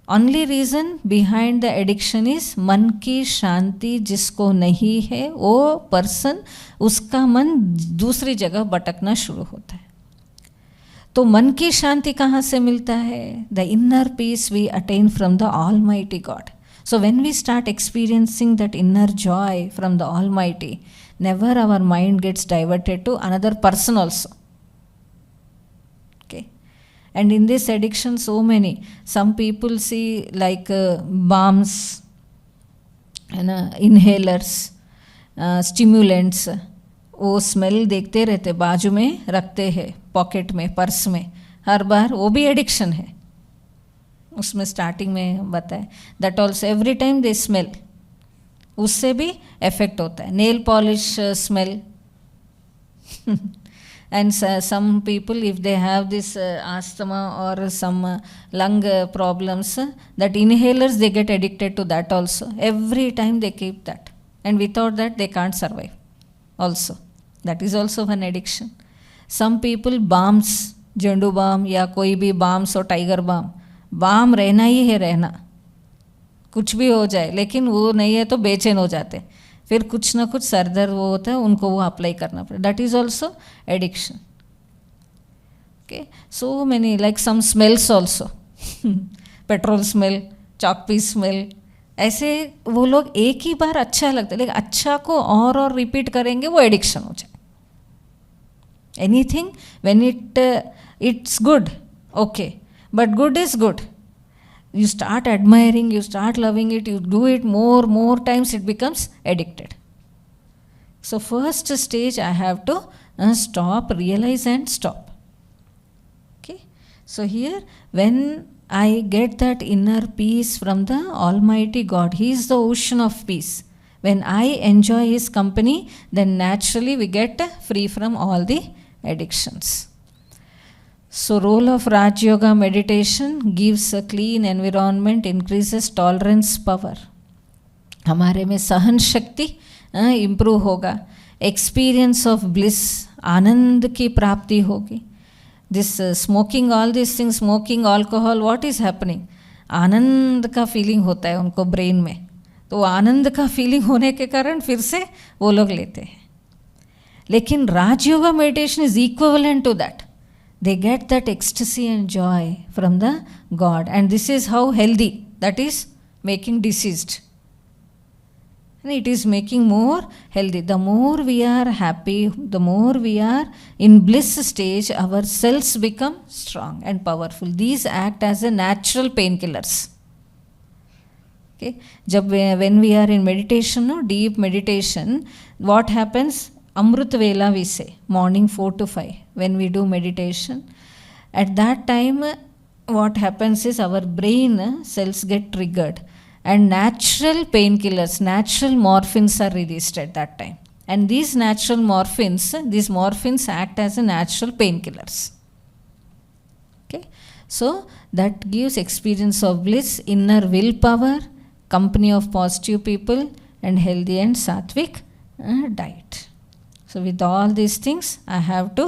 only reason behind the addiction is मन की शांति जिसको नहीं है वो पर्सन, उसका मन दूसरी जगह भटकना शुरू होता है. तो मन की शांति कहाँ से मिलता है? The inner peace we attain from the almighty God. So when we start experiencing that inner joy from the Almighty, never our mind gets diverted to another person also. Okay. And in this addiction, so many. Some people see like balms, and inhalers, stimulants. वो smell देखते रहते, बाजू में रखते हैं, pocket में, purse में, हर बार. वो भी एडिक्शन है. उसमें स्टार्टिंग में बताए that also every time they smell, उससे भी इफेक्ट होता है. Nail polish smell. And some people if they have this asthma और some lung problems, that inhalers they get addicted to that also. Every time they keep that and without that they can't survive also. That is also one addiction. Some people balms, Zandu balm या कोई भी balms और tiger balm, balm रहना ही है, रहना, कुछ भी हो जाए, लेकिन वो नहीं है तो बेचैन हो जाते, फिर कुछ ना कुछ सर दर्द वो होता है, उनको वो अप्लाई करना पड़े. That is also addiction. Okay, so many like some smells also, petrol smell, chalk piece smell, ऐसे वो लोग एक ही बार अच्छा लगता है, लेकिन अच्छा को और रिपीट करेंगे, वो एडिक्शन हो जाए. Anything when it's good, okay, but good is good. You start admiring, you start loving it, you do it more times, it becomes addicted. So first stage I have to stop, realize and stop. Okay. So here when I get that inner peace from the Almighty God, He is the ocean of peace. When I enjoy His company, then naturally we get free from all the addictions. So role of Raj Yoga meditation gives a clean environment, increases tolerance power. हमारे में सहन शक्ति improve होगा. Experience of bliss, आनंद की प्राप्ति होगी. This smoking, all this things, smoking, alcohol, what is happening? आनंद का फीलिंग होता है उनको ब्रेन में, तो आनंद का फीलिंग होने के कारण फिर से वो लोग लेते हैं. लेकिन Raj yoga meditation is equivalent to that. They get that ecstasy and joy from the God, and this is how healthy, that is making diseased, and it is making more healthy. The more we are happy, the more we are in bliss stage, our cells become strong and powerful. These act as a natural painkillers. Okay, when we are in meditation, no, deep meditation, what happens? Amrut Vela we say, morning 4 to 5, when we do meditation. At that time, what happens is our brain cells get triggered and natural painkillers, natural morphines are released at that time. And these natural morphines act as a natural painkillers. Okay, so that gives experience of bliss, inner willpower, company of positive people, and healthy and sattvic diet. So with all these things, I have to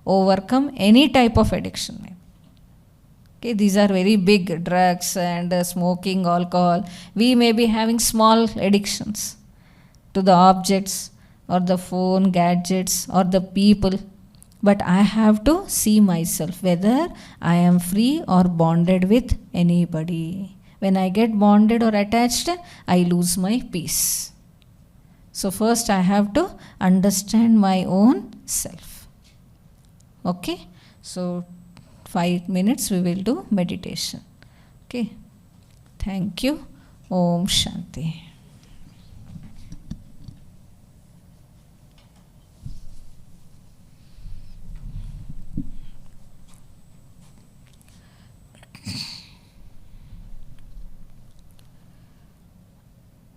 overcome any type of addiction. Okay, these are very big drugs and smoking, alcohol. We may be having small addictions to the objects or the phone, gadgets or the people. But I have to see myself whether I am free or bonded with anybody. When I get bonded or attached, I lose my peace. So first I have to understand my own self. Okay, so 5 minutes we will do meditation. Okay, thank you. Om Shanti.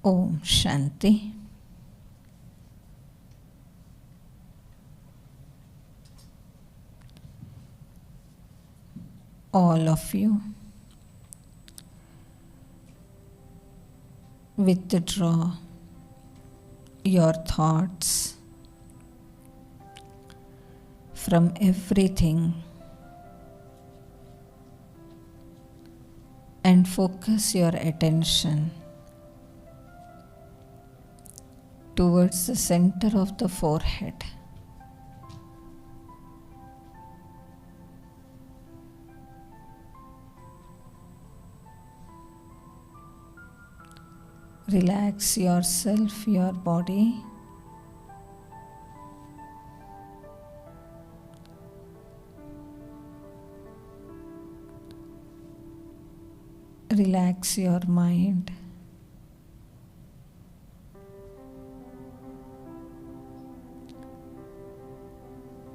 Om Shanti. All of you, withdraw your thoughts from everything and focus your attention towards the center of the forehead. Relax yourself, your body. Relax your mind.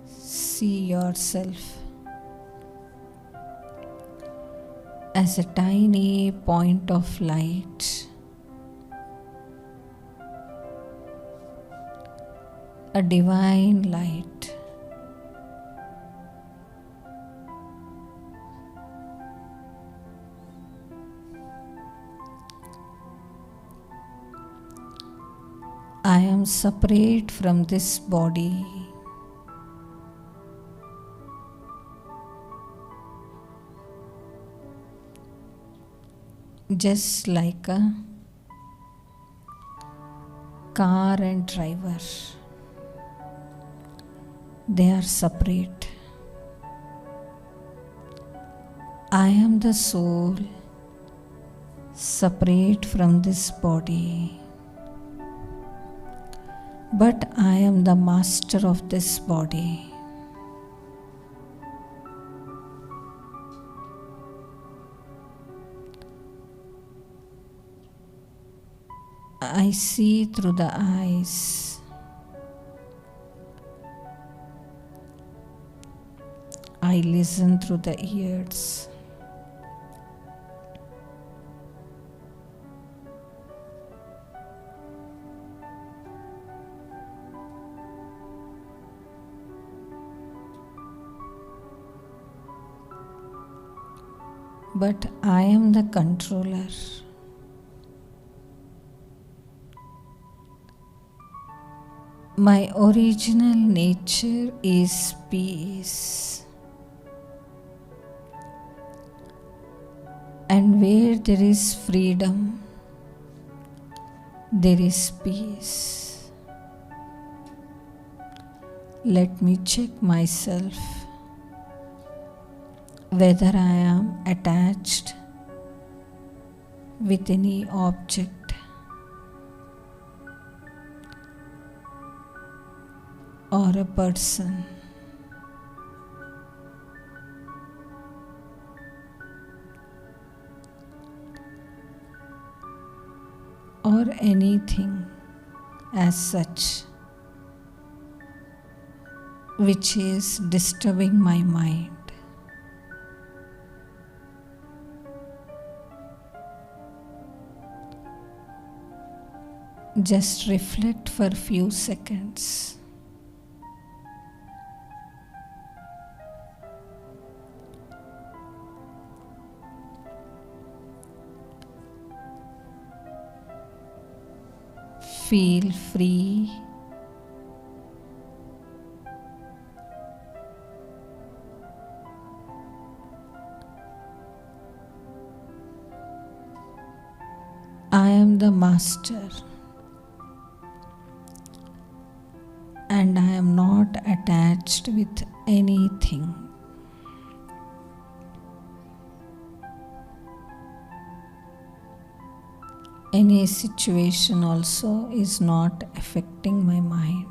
See yourself as a tiny point of light, a divine light. I am separate from this body. Just like a car and driver, they are separate. I am the soul, separate from this body, but I am the master of this body. I see through the eyes. I listen through the ears. But I am the controller. My original nature is peace. And where there is freedom, there is peace. Let me check myself whether I am attached with any object or a person. Or anything as such which is disturbing my mind. Just reflect for a few seconds. Feel free the Master, and I am not attached with anything. Any situation also is not affecting my mind.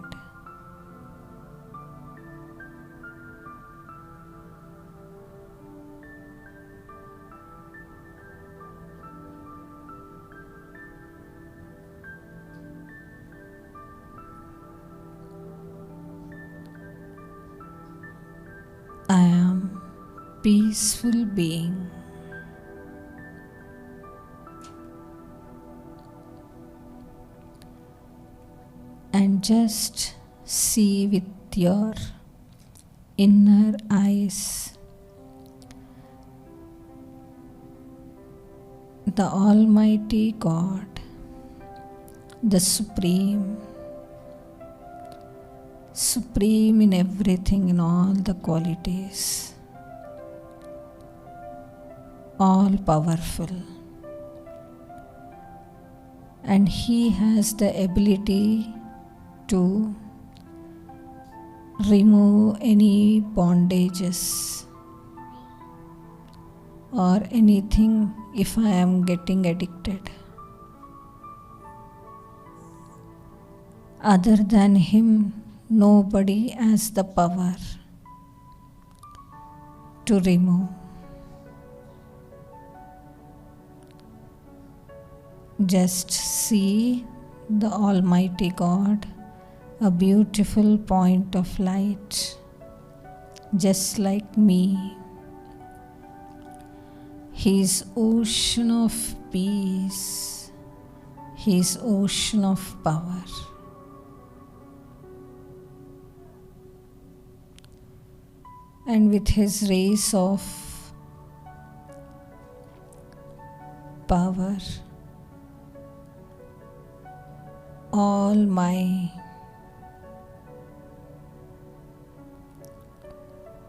I am peaceful being. And just see with your inner eyes the Almighty God, the Supreme in everything, in all the qualities, all powerful. And He has the ability to remove any bondages or anything if I am getting addicted. Other than Him, nobody has the power to remove. Just see the Almighty God, a beautiful point of light, just like me. His ocean of peace, His ocean of power. And with His rays of power, all my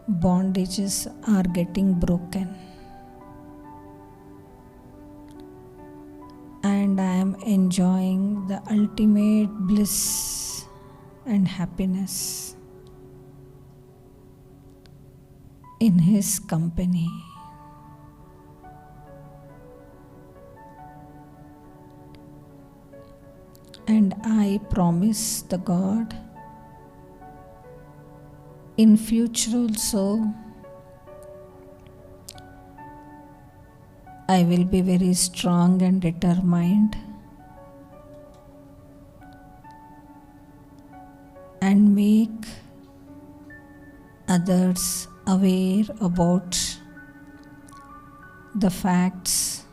bondages are getting broken, and I am enjoying the ultimate bliss and happiness in His company. And I promise the God, in future also, I will be very strong and determined and make others aware about the facts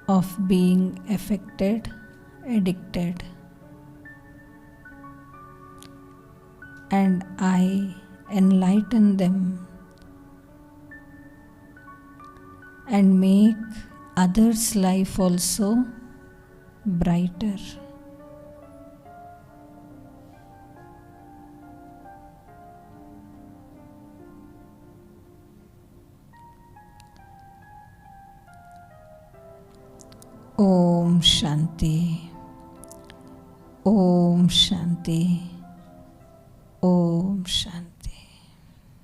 of being affected, addicted, and I enlighten them and make others' life also brighter. Om Shanti, Om Shanti, Om Shanti.